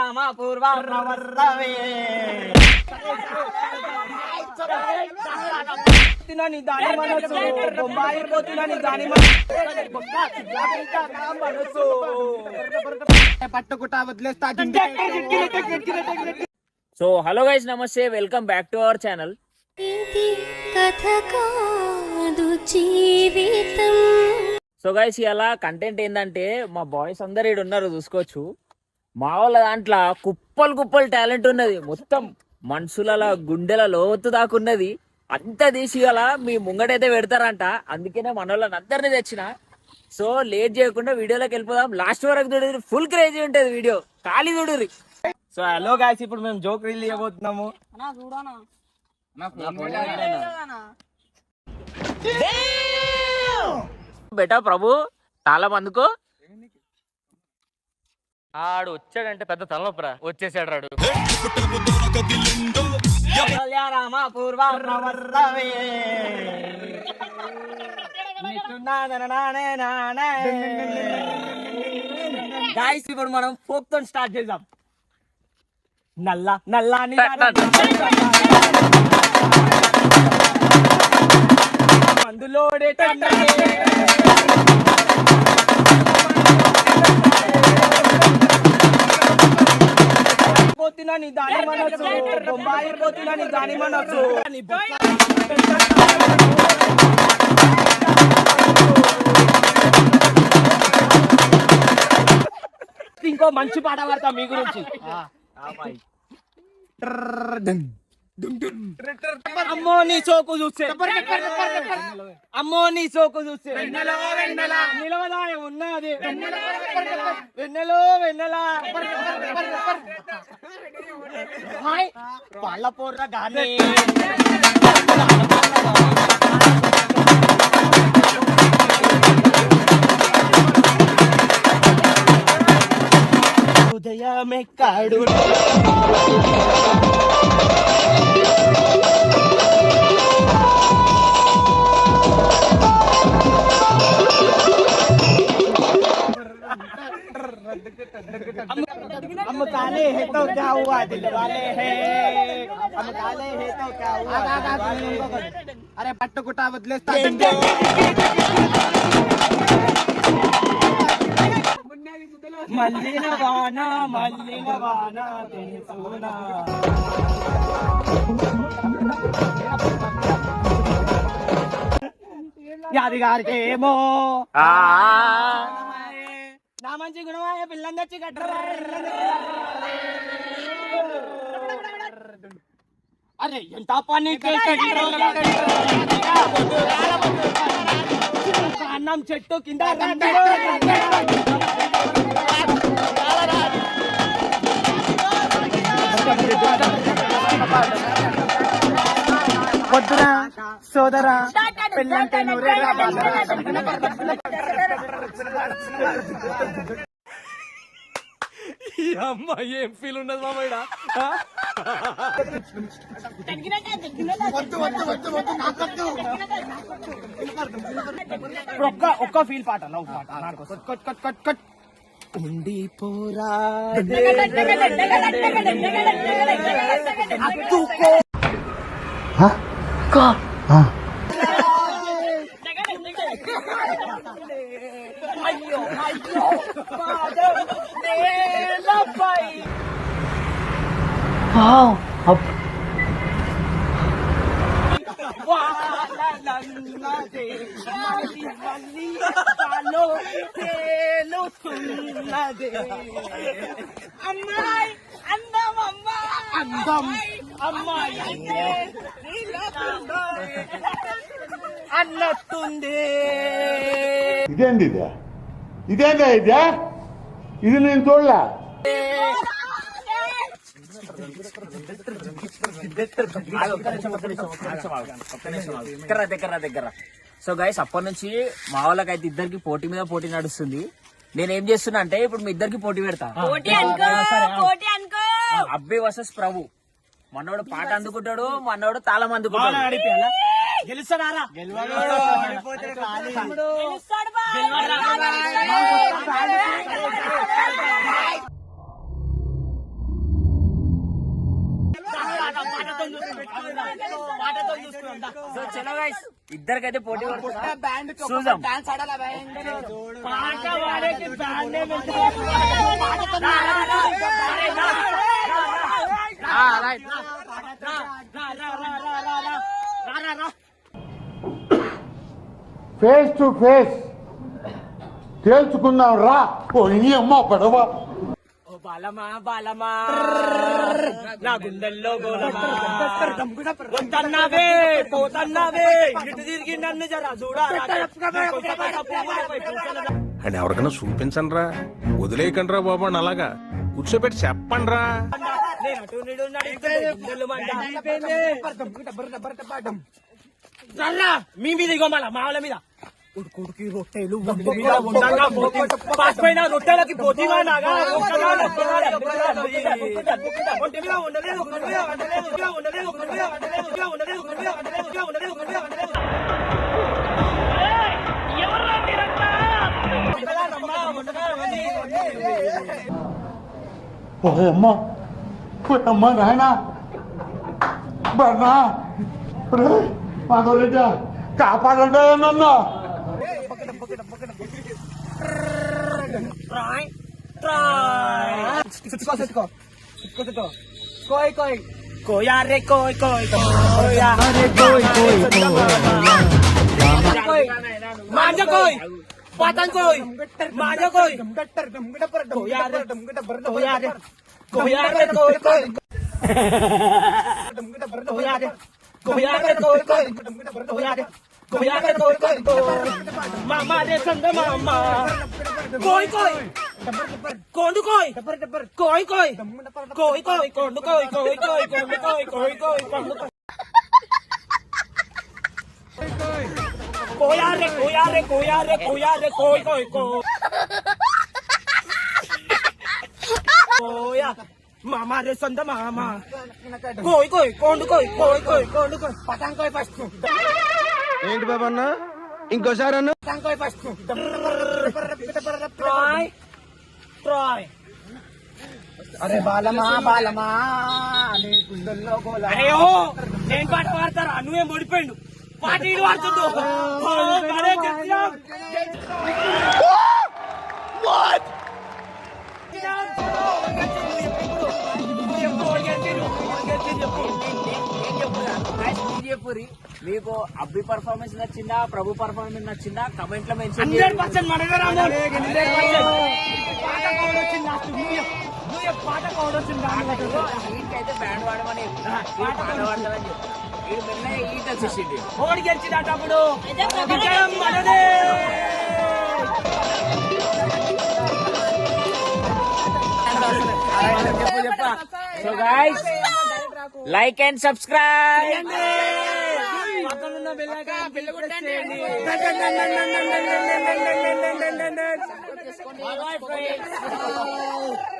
రామ పూర్వ ప్రవర్తవే దాని మనసు బొంబాయి పోతున్నని దాని మనసు పట్టుకుటా వదిలేస్తా. సో హలో గైస్, నమస్తే, welcome back to our channel. So guys, ఇలా కంటెంట్ ఏంటంటే మా బాయ్స్ అందరు ఇక్కడ ఉన్నారు, చూసుకోవచ్చు. మా వాళ్ళ దాంట్లో కుప్పలు టాలెంట్ ఉన్నది. మొత్తం మనుషుల గుండెల లోతు దాకున్నది. అంత తీసి అలా మీ ముంగటైతే పెడతారంట. అందుకనే మన వాళ్ళని అందరినీ తెచ్చిన. సో లేట్ చేయకుండా వీడియోలోకి వెళ్ళిపోదాం. లాస్ట్ వరకు చూడరు, ఫుల్ క్రేజీ ఉంటది వీడియో, ఖాళీ చూడరు. సో హలో గాయ్స్, ఇప్పుడు మేము జోక్ రీల్ చేయబోతున్నాము. బేటా ప్రభు చాలా మందుకో ఆడు వచ్చాడంటే పెద్ద తలనొప్పరా, వచ్చేసాడు రాడు. రామ పూర్వ ప్రవర్తవే గాయ్స్, ఇప్పుడు మనం ఫోక్ తో స్టార్ట్ చేద్దాం. నల్లాని మందులోడే పోతున్నని దాని మనసు బొంబాయి పోతున్నని దాని మనసు. ఇంకో మంచి పాట పాడతా మీ గురించి. అమ్మో నీ సోకు చూస్తే, అమ్మో నీ సోకు చూస్తే నిలవదాయ ఉన్నది వెన్నెలో వెన్నెలా పళ్ళ పోర్ర గాని ఉదయమెక్కాడు हम काले हैं तो क्या हुआ दिल वाले हैं, हम काले हैं तो क्या हुआ दिल वाले हैं. अरे पट्टुकुटा वदिलेस्ता. మల్లిన వాన తెలుసునా యాది గారికి ఏమో నా మంచి గుణమాయ పిల్లని తెచ్చి కట్టరు. అరే ఎంత పని అన్నం చెట్టు కింద వద్దురా సోదరా పెళ్ళంటే నూరేరా. ఈ అమ్మ ఏం ఫీల్ ఉన్నది మామయ్య. ఒక్క ఫీల్ పాట, లవ్ పాట. ఉండిపోరా అయ్యో అయ్యో అమ్మాయి అందం అందం అమ్మాయి అన్నట్టుంది. ఇదేందా ఇదే ఇది నేను చూడలే. దగ్గర. సో గైస్, అప్పటి నుంచి మా వాళ్ళకైతే ఇద్దరికి పోటీ మీద పోటీ నడుస్తుంది. నేనేం చేస్తున్నా అంటే ఇప్పుడు మీ ఇద్దరికి పోటీ పెడతా. అబ్బి వర్సెస్ ప్రభు. మనోడు పాట అందుకుంటాడు, మనోడు తాళం అందుకుంటాడు. గెలుస్తాడా? సో చలో గైస్ ఇద్దరికైతే పోటీ పడుతున్నా బ్యాండ్ చూద్దాం డాన్స్ ఆడాలా పాట వాడేకి బ్యాండ్ ఫేస్ టు ఫేస్ తేల్చుకుందాం రా. ఓ ఈ అమ్మ పడవ. బాలమా బాలమా నా గుండెల్లో గోలమా వద్దన్నావే పోతన్నావే ఇటు తిరిగి నన్ను జరా చూడా అని ఎవరికైనా చూపించండి రా, వదిలేయకండి రా బాబు అని అలాగా కూర్చోబెట్టి చెప్పండి రా. నేను అటు నిడు నడిస్తే గుండెలు మంట. జర్రా, మీ మీద ఇగో మళ్ళా మా వాళ్ళ మీద ఉడుకుడికి రొట్టెలు వండి మీద ఉండంగా పోటీ పాసిపోయిన రొట్టెలకి పోటీగా నాగా ఒక్కగా ఒంటి మీద ఉండలేదు ఒక్కడి మీద వండలేదు ఉండలేదు ఒక్కడి మీద వండలేదు ఉండలేదు ఒక్కడి మీద వండలేదు ఉండలేదు ఒక్కడి మీద వండలేదు. ఓ అమ్మ ఓ అమ్మ నాయన బర్నా మాధవరెడ్డి కాపాడండి నన్ను. కోయా రే కోయ్ కోయ్ కోయా రే కోయ్ కోయ్ మాంజా కోయ్ पातन कोई माजा कोई कोया रे कोया रे कोया रे कोई कोई कोया रे कोया रे कोई कोई कोया रे कोया रे कोई कोई मामा रे संग मामा कोई कोई कोंडू कोई कोई कोई कोई कोई कोंडू कोई कोई कोई कोंडू कोई कोई कोई कोंडू कोया रे कोया रे कोया रे कोया रे कोई कोई कोया मामा रे संद मामा कोई कोई कोंडू कोई कोई कोई कोंडू कोई पतंग कोई फस्ट ఏంటి బాబు అన్న ఇంకోసారి అన్న पतंग कोई फस्ट ट्राई ट्राई అరే బాలమా బాలమా నీ గుండెల్లో గోలమా. అరే ఓ నేను పాట పాడతారా నువ్వేం ఓడిపోయిండు పాట ఈడు పాడుతుండు మీకు అబ్బి పర్ఫార్మెన్స్ నచ్చిందా ప్రభు పర్ఫార్మెన్స్ నచ్చిందా కమెంట్ లో మెన్షన్ 100% వీటికైతే బ్యాండ్ వాడమని పాట పాడతారని చెప్పి వీడు మెల్లగా ఈట వచ్చేసింది ఓడి గెలిచినట్టు అప్పుడు విజయం మనదే. So guys like and subscribe పక్కనున్న బెల్ ఐకాన్ బెల్ కొట్టండి. Bye bye friends.